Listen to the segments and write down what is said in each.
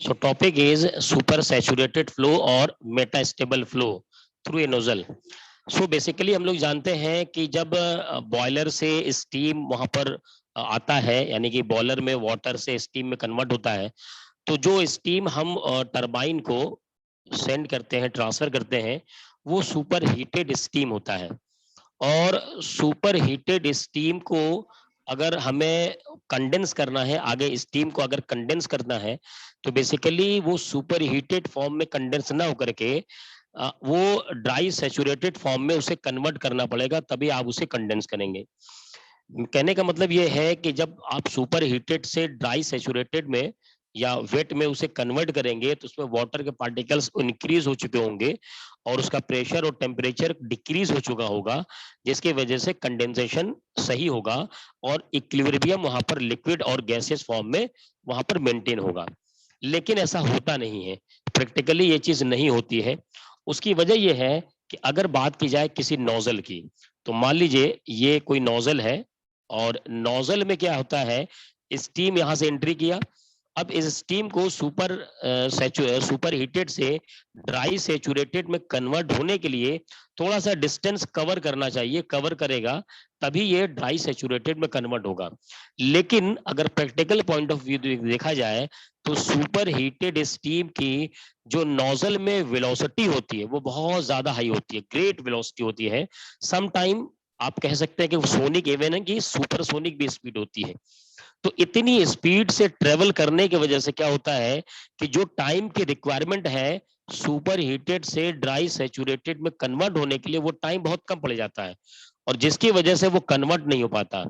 So topic is super saturated flow और meta stable flow through a nozzle. So basically हम लोग जानते हैं कि जब बॉयलर से स्टीम वहां पर आता है, यानी कि बॉयलर में वाटर से स्टीम में कन्वर्ट होता है, तो जो स्टीम हम टरबाइन को सेंड करते हैं, ट्रांसफर करते हैं, वो सुपर हीटेड स्टीम होता है। और सुपर हीटेड स्टीम को अगर हमें कंडेंस करना है, आगे स्टीम को अगर कंडेंस करना है, तो बेसिकली वो सुपर हीटेड फॉर्म में कंडेंस ना होकर के वो ड्राई सैचुरेटेड फॉर्म में उसे कन्वर्ट करना पड़ेगा, तभी आप उसे कंडेंस करेंगे। कहने का मतलब ये है कि जब आप सुपर हीटेड से ड्राई सैचुरेटेड में या वेट में उसे कन्वर्ट करेंगे, तो उसमें वाटर के पार्टिकल्स इंक्रीज हो चुके होंगे और उसका प्रेशर और टेम्परेचर डिक्रीज हो चुका होगा, जिसकी वजह से कंडेंसेशन सही होगा और इक्विलिब्रियम वहां पर लिक्विड और गैसियस फॉर्म में वहां पर मेंटेन होगा। लेकिन ऐसा होता नहीं है, प्रैक्टिकली ये चीज नहीं होती है। उसकी वजह यह है कि अगर बात की जाए किसी नोजल की, तो मान लीजिए ये कोई नोजल है और नोजल में क्या होता है, स्टीम यहां से एंट्री किया। अब इस स्टीम को सुपर हीटेड से ड्राई सेचुरेटेड में कन्वर्ट होने के लिए थोड़ा सा डिस्टेंस कवर करना चाहिए, कवर करेगा तभी ये ड्राई सेचुरेटेड में कन्वर्ट होगा। लेकिन अगर प्रैक्टिकल पॉइंट ऑफ व्यू देखा जाए, तो सुपर हीटेड स्टीम की जो नोजल में वेलोसिटी होती है वो बहुत ज्यादा हाई होती है, ग्रेट वेलोसिटी होती है। सम टाइम आप कह सकते हैं कि सोनिक इवन है कि सुपरसोनिक भी स्पीड होती है। तो इतनी स्पीड से ट्रेवल करने की वजह से क्या होता है कि जो टाइम की रिक्वायरमेंट है सुपर हीटेड से ड्राई सैचुरेटेड में कन्वर्ट होने के लिए, वो टाइम बहुत कम पड़ जाता है और जिसकी वजह से वो कन्वर्ट नहीं हो पाता।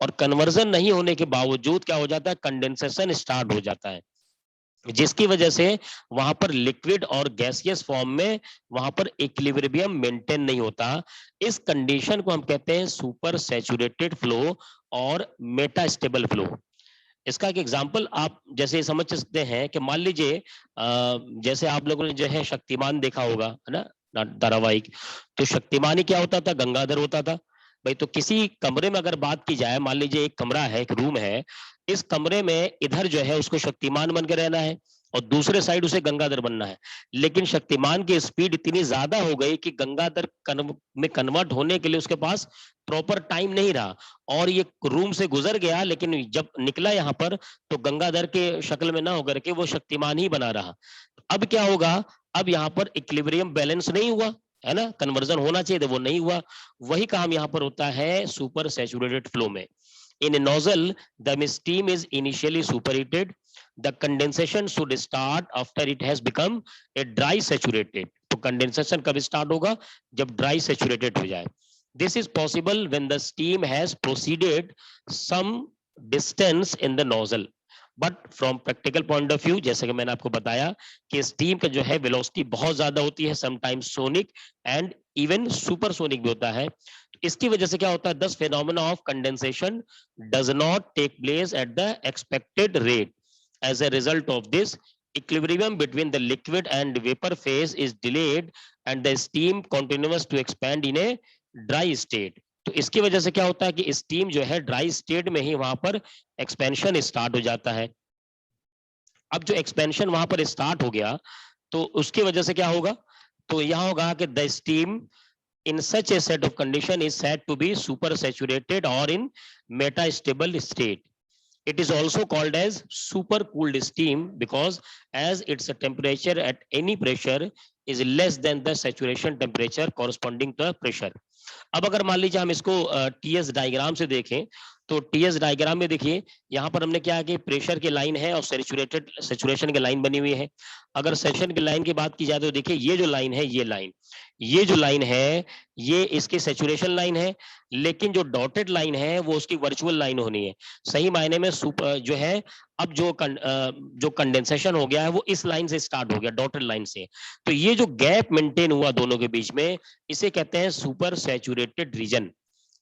और कन्वर्जन नहीं होने के बावजूद क्या हो जाता है, कंडेंसेशन स्टार्ट हो जाता है, जिसकी वजह से वहां पर लिक्विड और गैसियस फॉर्म में वहां पर इक्विलिब्रियम मेंटेन नहीं होता। इस कंडीशन को हम कहते हैं सुपर सैचुरेटेड फ्लो और मेटा स्टेबल फ्लो। इसका एक एग्जांपल आप जैसे समझ सकते हैं कि मान लीजिए जैसे आप लोगों ने जो है शक्तिमान देखा होगा, है ना, धारावाहिक। तो शक्तिमान ही क्या होता था, गंगाधर होता था भाई। तो किसी कमरे में अगर बात की जाए, मान लीजिए एक कमरा है, एक रूम है, इस कमरे में इधर जो है उसको शक्तिमान बन के रहना है और दूसरे साइड उसे गंगाधर बनना है। लेकिन शक्तिमान की स्पीड इतनी ज्यादा हो गई कि गंगाधर में कन्वर्ट होने के लिए उसके पास प्रॉपर टाइम नहीं रहा और ये रूम से गुजर गया, लेकिन जब निकला यहाँ पर तो गंगाधर के शक्ल में ना होकर के वो शक्तिमान ही बना रहा। अब क्या होगा, अब यहाँ पर इक्विलिब्रियम बैलेंस नहीं हुआ, है ना, कन्वर्जन होना चाहिए था वो नहीं हुआ। वही काम यहाँ पर होता है सुपर सैचुरेटेड फ्लो में। In a nozzle, the steam is initially superheated. The condensation should start after it has become a dry saturated. तो कंडेंसेशन कब स्टार्ट होगा, जब ड्राई सेचुरेटेड हो जाए। This is possible when the steam has proceeded some distance in the nozzle. But from practical point of view, जैसे कि मैंने आपको बताया कि स्टीम का जो है वेलोसिटी बहुत ज्यादा होती है, sometimes sonic and even supersonic भी होता है। इसकी वजह से क्या होता है, thus phenomena of condensation does not take place at the expected rate. As a result of this, equilibrium between the liquid and vapor phase is delayed and the steam continues to expand in a dry state. तो इसकी वजह से क्या होता है कि steam जो है ड्राई स्टेट में ही वहां पर एक्सपेंशन स्टार्ट हो जाता है। अब जो एक्सपेंशन वहां पर स्टार्ट हो गया, तो उसकी वजह से क्या होगा, तो यहां होगा कि the steam in such a set of condition is said to be supersaturated or in metastable state. It is also called as supercooled steam because as its temperature at any pressure is less than the saturation temperature corresponding to pressure. अब अगर मान लीजिए हम इसको TS diagram से देखें, तो TS diagram में देखिए यहाँ पर हमने क्या कि प्रेशर की लाइन है और सेचुरेशन की लाइन बनी हुई है। अगर सेचुरेशन की लाइन की बात की जाए तो देखिए ये जो लाइन है, ये जो लाइन है ये इसकी सेचुरेशन लाइन है, लेकिन जो डॉटेड लाइन है वो उसकी वर्चुअल लाइन होनी है। सही मायने में जो है, अब जो कंडेंसेशन हो गया है वो इस लाइन से स्टार्ट हो गया, डॉटेड लाइन से। तो ये जो गैप मेंटेन हुआ दोनों के बीच में, इसे कहते हैं सुपर सैचुरेटेड रीजन।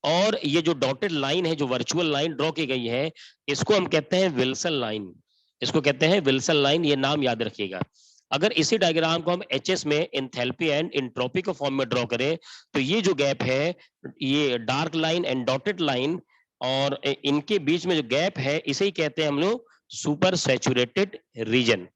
और ये जो डॉटेड लाइन है, जो वर्चुअल लाइन ड्रॉ की गई है, इसको हम कहते हैं विल्सन लाइन। इसको कहते हैं विल्सन लाइन, ये नाम याद रखिएगा। अगर इसी डायग्राम को हम एचएस में एंथैल्पी एंड एंट्रोपी के फॉर्म में ड्रॉ करें, तो ये जो गैप है, ये dark line and dotted line, और इनके बीच में जो गैप है इसे ही कहते हैं हम लोग सुपर सैचुरेटेड रीजन।